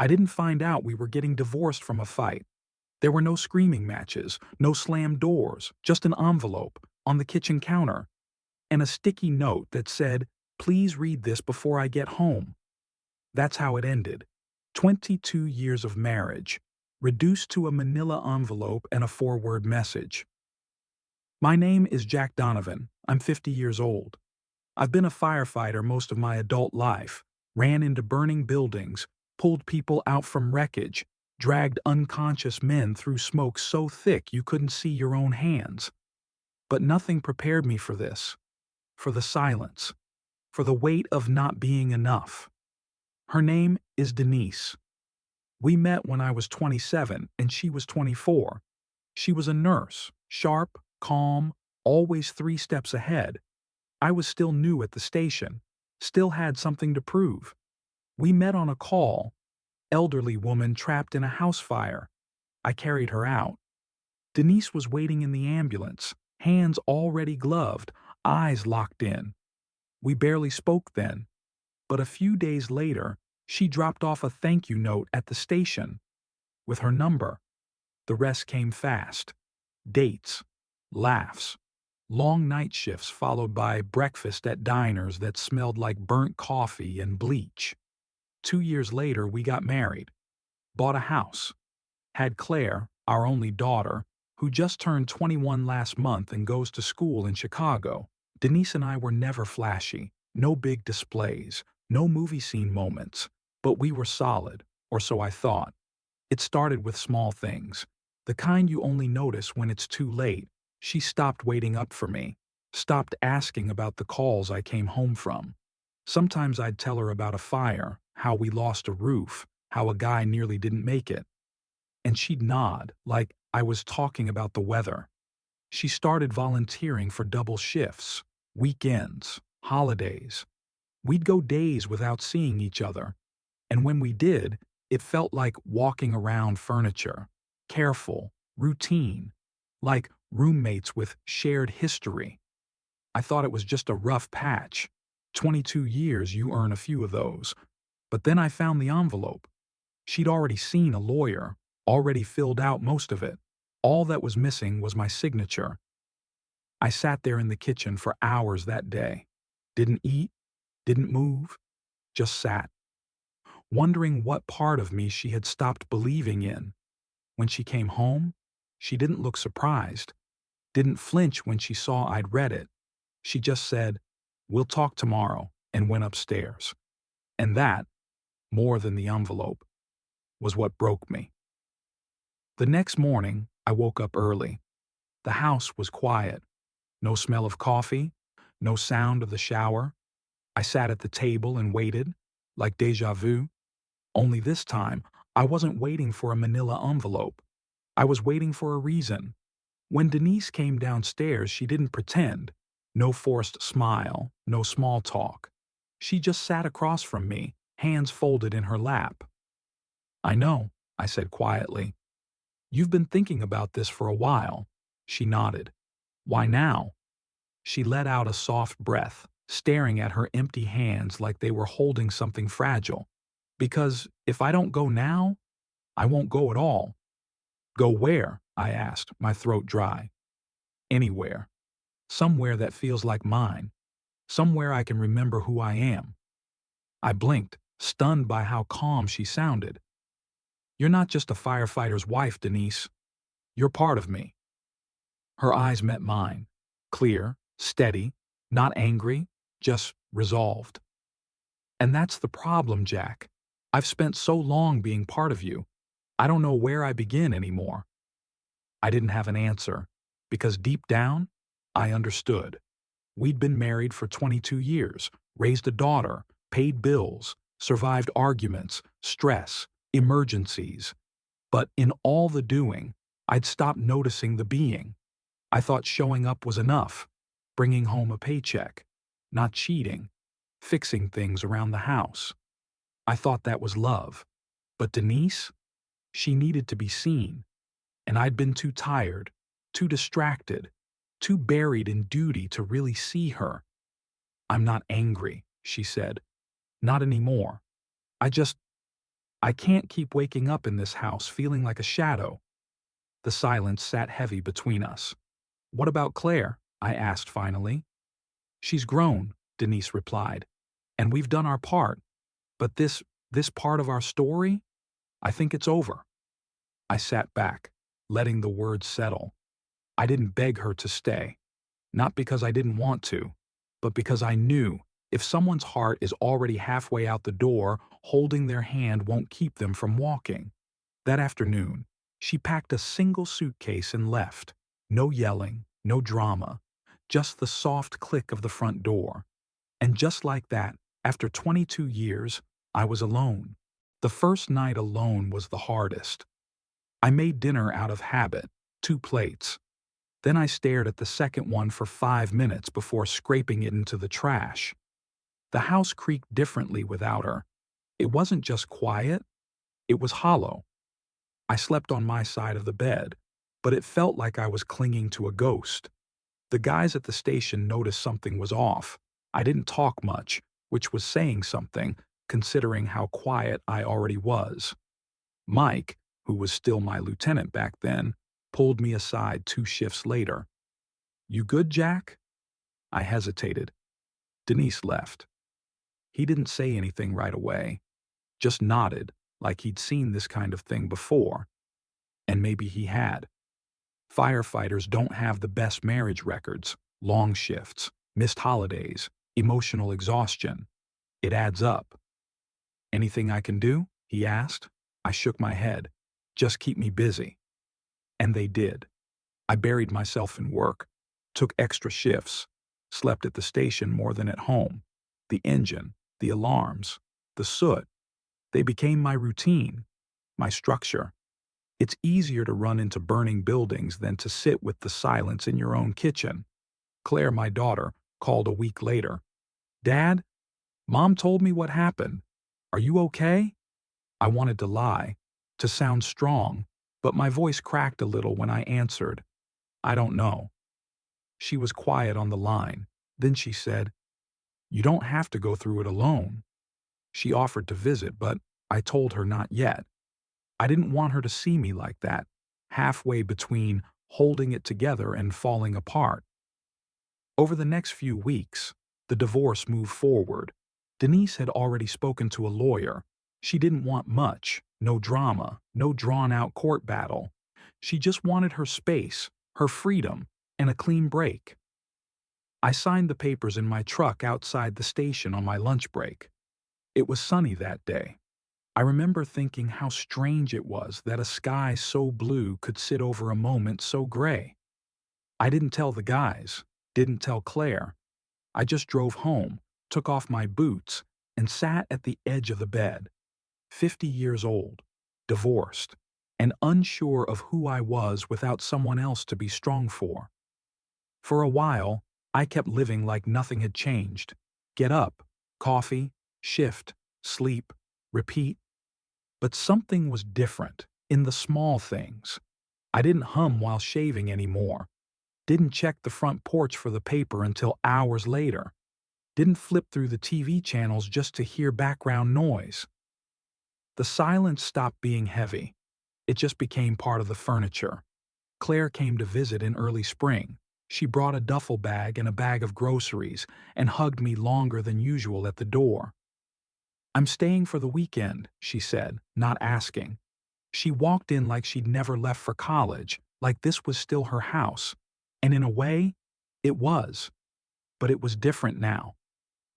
I didn't find out we were getting divorced from a fight. There were no screaming matches, no slammed doors, just an envelope on the kitchen counter and a sticky note that said, "Please read this before I get home." That's how it ended. 22 years of marriage, reduced to a manila envelope and a four-word message. My name is Jack Donovan. I'm 50 years old. I've been a firefighter most of my adult life, ran into burning buildings, pulled people out from wreckage, dragged unconscious men through smoke so thick you couldn't see your own hands. But nothing prepared me for this, for the silence, for the weight of not being enough. Her name is Denise. We met when I was 27 and she was 24. She was a nurse, sharp, calm, always 3 steps ahead. I was still new at the station, still had something to prove. We met on a call. Elderly woman trapped in a house fire. I carried her out. Denise was waiting in the ambulance, hands already gloved, eyes locked in. We barely spoke then, but a few days later, she dropped off a thank you note at the station with her number. The rest came fast. Dates, laughs, long night shifts followed by breakfast at diners that smelled like burnt coffee and bleach. 2 years later, we got married, bought a house, had Claire, our only daughter, who just turned 21 last month and goes to school in Chicago. Denise and I were never flashy, no big displays, no movie scene moments, but we were solid, or so I thought. It started with small things, the kind you only notice when it's too late. She stopped waiting up for me, stopped asking about the calls I came home from. Sometimes I'd tell her about a fire, how we lost a roof, how a guy nearly didn't make it. And she'd nod, like I was talking about the weather. She started volunteering for double shifts, weekends, holidays. We'd go days without seeing each other. And when we did, it felt like walking around furniture, careful, routine, like roommates with shared history. I thought it was just a rough patch. 22 years, you earn a few of those. But then I found the envelope. She'd already seen a lawyer, already filled out most of it. All that was missing was my signature. I sat there in the kitchen for hours that day. Didn't eat, didn't move, just sat, wondering what part of me she had stopped believing in. When she came home, she didn't look surprised, didn't flinch when she saw I'd read it. She just said, "We'll talk tomorrow," and went upstairs. And that, more than the envelope, was what broke me. The next morning, I woke up early. The house was quiet. No smell of coffee, no sound of the shower. I sat at the table and waited, like déjà vu. Only this time, I wasn't waiting for a manila envelope. I was waiting for a reason. When Denise came downstairs, she didn't pretend. No forced smile, no small talk. She just sat across from me, hands folded in her lap. "I know," I said quietly. "You've been thinking about this for a while." She nodded. "Why now?" She let out a soft breath, staring at her empty hands like they were holding something fragile. "Because if I don't go now, I won't go at all." "Go where?" I asked, my throat dry. "Anywhere. Somewhere that feels like mine. Somewhere I can remember who I am." I blinked, stunned by how calm she sounded. "You're not just a firefighter's wife, Denise. You're part of me." Her eyes met mine, clear, steady, not angry, just resolved. "And that's the problem, Jack. I've spent so long being part of you. I don't know where I begin anymore." I didn't have an answer, because deep down, I understood. We'd been married for 22 years, raised a daughter, paid bills, survived arguments, stress, emergencies. But in all the doing, I'd stopped noticing the being. I thought showing up was enough, bringing home a paycheck, not cheating, fixing things around the house. I thought that was love. But Denise? She needed to be seen. And I'd been too tired, too distracted, too buried in duty to really see her. "I'm not angry," she said. "Not anymore. I just I can't keep waking up in this house feeling like a shadow. The silence sat heavy between us. What about Claire? I asked finally. She's grown, Denise replied, and we've done our part. But this part of our story, I think it's over. I sat back, letting the words settle. I didn't beg her to stay, not because I didn't want to, but because I knew if someone's heart is already halfway out the door, holding their hand won't keep them from walking. That afternoon, she packed a single suitcase and left. No yelling, no drama, just the soft click of the front door. And just like that, after 22 years, I was alone. The first night alone was the hardest. I made dinner out of habit, 2 plates. Then I stared at the second one for 5 minutes before scraping it into the trash. The house creaked differently without her. It wasn't just quiet, it was hollow. I slept on my side of the bed, but it felt like I was clinging to a ghost. The guys at the station noticed something was off. I didn't talk much, which was saying something, considering how quiet I already was. Mike, who was still my lieutenant back then, pulled me aside 2 shifts later. "You good, Jack?" I hesitated. Denise left. He didn't say anything right away, just nodded like he'd seen this kind of thing before. And maybe he had. Firefighters don't have the best marriage records, long shifts, missed holidays, emotional exhaustion. It adds up. "Anything I can do?" he asked. I shook my head. "Just keep me busy." And they did. I buried myself in work, took extra shifts, slept at the station more than at home. The engine, the alarms, the soot, they became my routine, my structure. It's easier to run into burning buildings than to sit with the silence in your own kitchen. Claire, my daughter, called a week later. "Dad, Mom told me what happened. Are you okay?" I wanted to lie, to sound strong, but my voice cracked a little when I answered, "I don't know." She was quiet on the line. Then she said, "You don't have to go through it alone." She offered to visit, but I told her not yet. I didn't want her to see me like that, halfway between holding it together and falling apart. Over the next few weeks, the divorce moved forward. Denise had already spoken to a lawyer. She didn't want much, no drama, no drawn-out court battle. She just wanted her space, her freedom, and a clean break. I signed the papers in my truck outside the station on my lunch break. It was sunny that day. I remember thinking how strange it was that a sky so blue could sit over a moment so gray. I didn't tell the guys, didn't tell Claire. I just drove home, took off my boots, and sat at the edge of the bed. 50 years old, divorced, and unsure of who I was without someone else to be strong for. For a while, I kept living like nothing had changed. Get up, coffee, shift, sleep, repeat. But something was different in the small things. I didn't hum while shaving anymore. Didn't check the front porch for the paper until hours later. Didn't flip through the TV channels just to hear background noise. The silence stopped being heavy. It just became part of the furniture. Claire came to visit in early spring. She brought a duffel bag and a bag of groceries and hugged me longer than usual at the door. "I'm staying for the weekend," she said, not asking. She walked in like she'd never left for college, like this was still her house. And in a way, it was. But it was different now.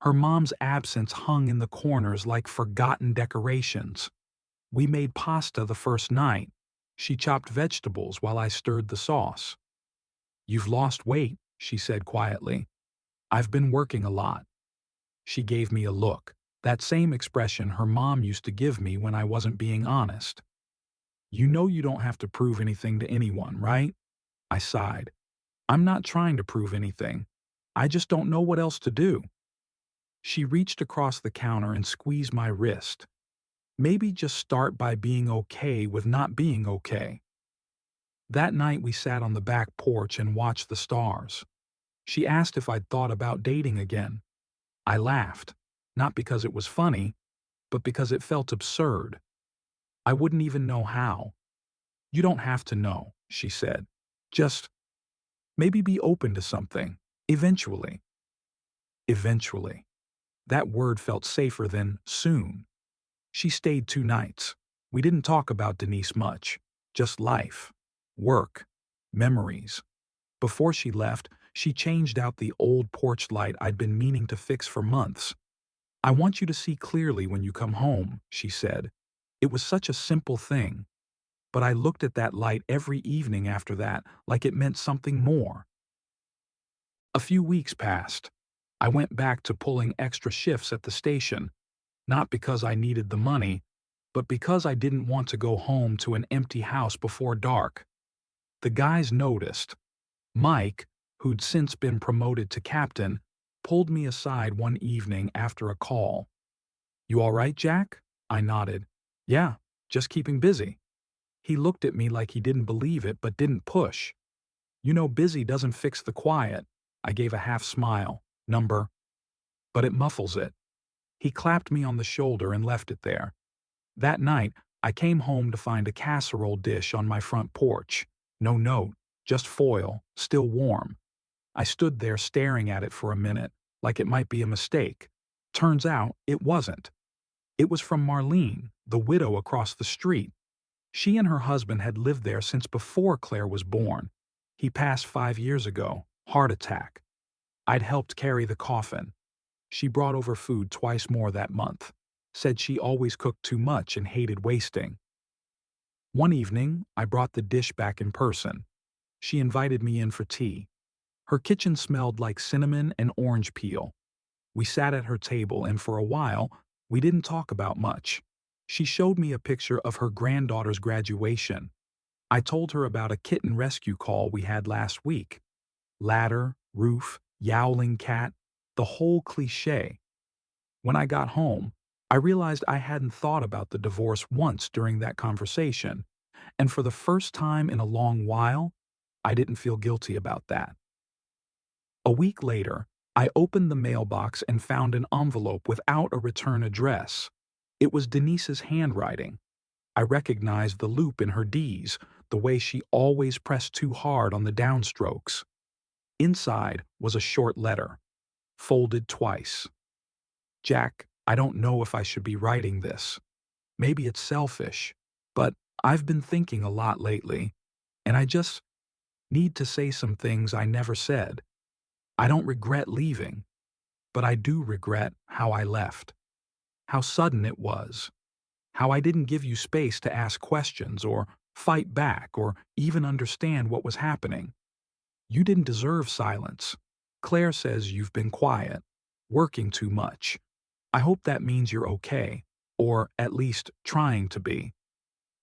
Her mom's absence hung in the corners like forgotten decorations. We made pasta the first night. She chopped vegetables while I stirred the sauce. "You've lost weight," she said quietly. "I've been working a lot." She gave me a look, that same expression her mom used to give me when I wasn't being honest. "You know you don't have to prove anything to anyone, right?" I sighed. "I'm not trying to prove anything. I just don't know what else to do." She reached across the counter and squeezed my wrist. "Maybe just start by being okay with not being okay." That night we sat on the back porch and watched the stars. She asked if I'd thought about dating again. I laughed, not because it was funny, but because it felt absurd. I wouldn't even know how. You don't have to know, she said. Just maybe be open to something. Eventually. Eventually. That word felt safer than soon. She stayed 2 nights. We didn't talk about Denise much. Just life. Work. Memories. Before she left, she changed out the old porch light I'd been meaning to fix for months. I want you to see clearly when you come home, she said. It was such a simple thing, but I looked at that light every evening after that like it meant something more. A few weeks passed. I went back to pulling extra shifts at the station, not because I needed the money, but because I didn't want to go home to an empty house before dark. The guys noticed. Mike, who'd since been promoted to captain, pulled me aside one evening after a call. "You all right, Jack?" I nodded. "Yeah, just keeping busy." He looked at me like he didn't believe it but didn't push. "You know busy doesn't fix the quiet." I gave a half smile. "Number. But it muffles it." He clapped me on the shoulder and left it there. That night, I came home to find a casserole dish on my front porch. No note, just foil, still warm. I stood there staring at it for a minute, like it might be a mistake. Turns out, it wasn't. It was from Marlene, the widow across the street. She and her husband had lived there since before Claire was born. He passed 5 years ago, heart attack. I'd helped carry the coffin. She brought over food twice more that month. Said she always cooked too much and hated wasting. One evening, I brought the dish back in person. She invited me in for tea. Her kitchen smelled like cinnamon and orange peel. We sat at her table and for a while, we didn't talk about much. She showed me a picture of her granddaughter's graduation. I told her about a kitten rescue call we had last week. Ladder, roof, yowling cat, the whole cliché. When I got home, I realized I hadn't thought about the divorce once during that conversation, and for the first time in a long while, I didn't feel guilty about that. A week later, I opened the mailbox and found an envelope without a return address. It was Denise's handwriting. I recognized the loop in her D's, the way she always pressed too hard on the downstrokes. Inside was a short letter, folded twice. "Jack, I don't know if I should be writing this. Maybe it's selfish, but I've been thinking a lot lately, and I just need to say some things I never said. I don't regret leaving, but I do regret how I left. How sudden it was. How I didn't give you space to ask questions or fight back or even understand what was happening. You didn't deserve silence. Claire says you've been quiet, working too much. I hope that means you're okay, or at least trying to be.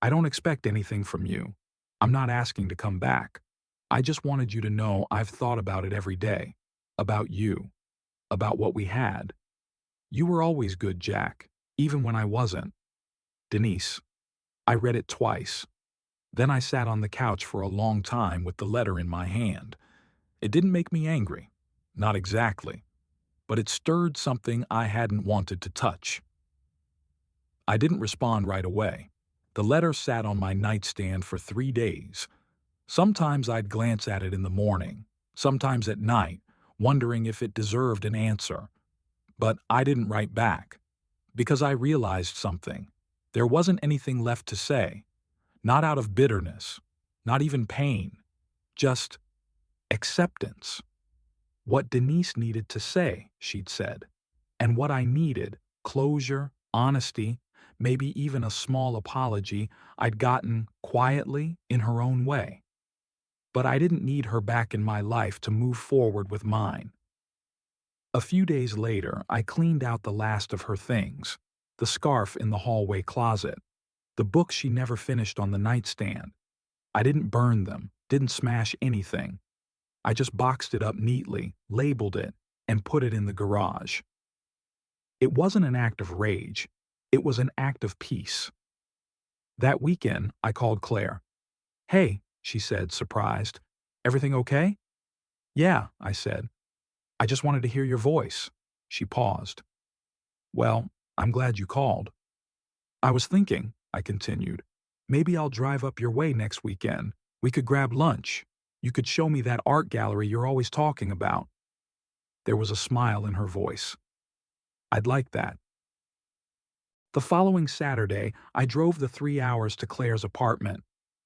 I don't expect anything from you. I'm not asking to come back. I just wanted you to know I've thought about it every day. About you. About what we had. You were always good, Jack, even when I wasn't. Denise." I read it twice. Then I sat on the couch for a long time with the letter in my hand. It didn't make me angry. Not exactly. But it stirred something I hadn't wanted to touch. I didn't respond right away. The letter sat on my nightstand for 3 days. Sometimes I'd glance at it in the morning, sometimes at night, wondering if it deserved an answer. But I didn't write back, because I realized something. There wasn't anything left to say, not out of bitterness, not even pain, just acceptance. What Denise needed to say, she'd said, and what I needed, closure, honesty, maybe even a small apology, I'd gotten quietly in her own way. But I didn't need her back in my life to move forward with mine. A few days later, I cleaned out the last of her things, the scarf in the hallway closet, the book she never finished on the nightstand. I didn't burn them, didn't smash anything. I just boxed it up neatly, labeled it, and put it in the garage. It wasn't an act of rage. It was an act of peace. That weekend, I called Claire. "Hey," she said, surprised. "Everything okay?" "Yeah," I said. "I just wanted to hear your voice." She paused. "Well, I'm glad you called. I was thinking, I continued. Maybe I'll drive up your way next weekend. We could grab lunch. You could show me that art gallery you're always talking about. There was a smile in her voice. I'd like that. The following Saturday, I drove the 3 hours to Claire's apartment.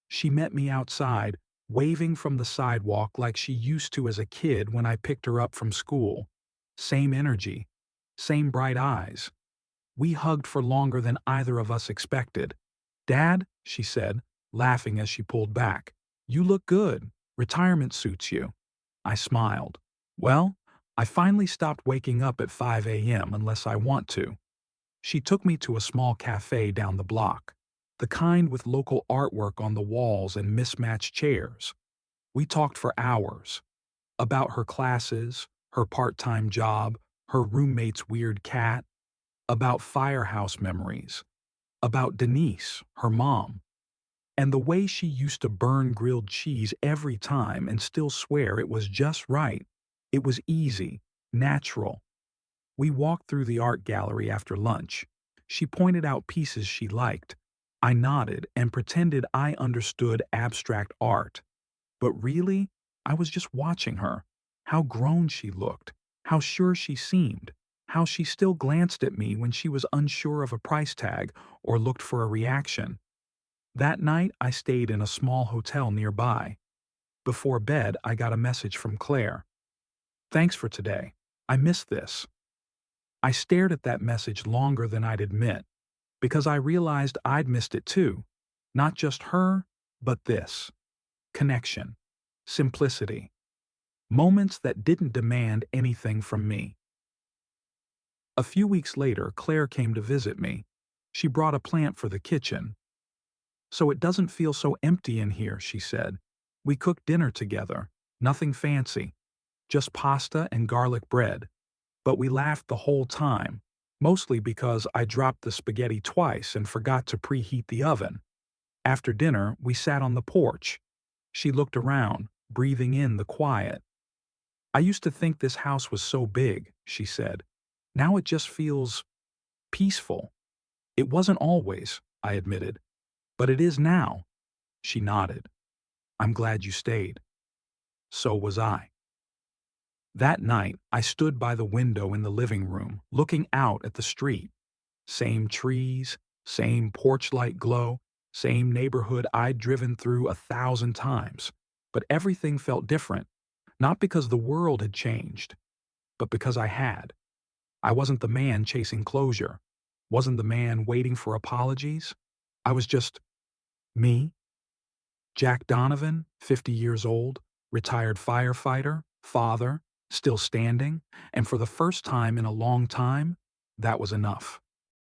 She met me outside, waving from the sidewalk like she used to as a kid when I picked her up from school. Same energy, same bright eyes. We hugged for longer than either of us expected. "Dad," she said, laughing as she pulled back, "you look good. Retirement suits you." I smiled. Well, I finally stopped waking up at 5 a.m. unless I want to. She took me to a small cafe down the block, the kind with local artwork on the walls and mismatched chairs. We talked for hours about her classes, her part-time job, her roommate's weird cat, about firehouse memories, about Denise, her mom, and the way she used to burn grilled cheese every time and still swear it was just right. It was easy, natural. We walked through the art gallery after lunch. She pointed out pieces she liked. I nodded and pretended I understood abstract art. But really, I was just watching her. How grown she looked, how sure she seemed, how she still glanced at me when she was unsure of a price tag or looked for a reaction. That night, I stayed in a small hotel nearby. Before bed, I got a message from Claire. "Thanks for today. I missed this." I stared at that message longer than I'd admit, because I realized I'd missed it too. Not just her, but this. Connection. Simplicity. Moments that didn't demand anything from me. A few weeks later, Claire came to visit me. She brought a plant for the kitchen. "So it doesn't feel so empty in here," she said. "We cooked dinner together. Nothing fancy. Just pasta and garlic bread. But we laughed the whole time, mostly because I dropped the spaghetti twice and forgot to preheat the oven. After dinner, we sat on the porch. She looked around, breathing in the quiet. I used to think this house was so big," she said. "Now it just feels peaceful." "It wasn't always," I admitted. "But it is now." She nodded. "I'm glad you stayed." So was I. That night, I stood by the window in the living room, looking out at the street. Same trees, same porch-light glow, same neighborhood I'd driven through 1,000 times. But everything felt different, not because the world had changed, but because I had. I wasn't the man chasing closure, wasn't the man waiting for apologies. I was just me. Jack Donovan, 50 years old, retired firefighter, father, still standing, and for the first time in a long time, that was enough.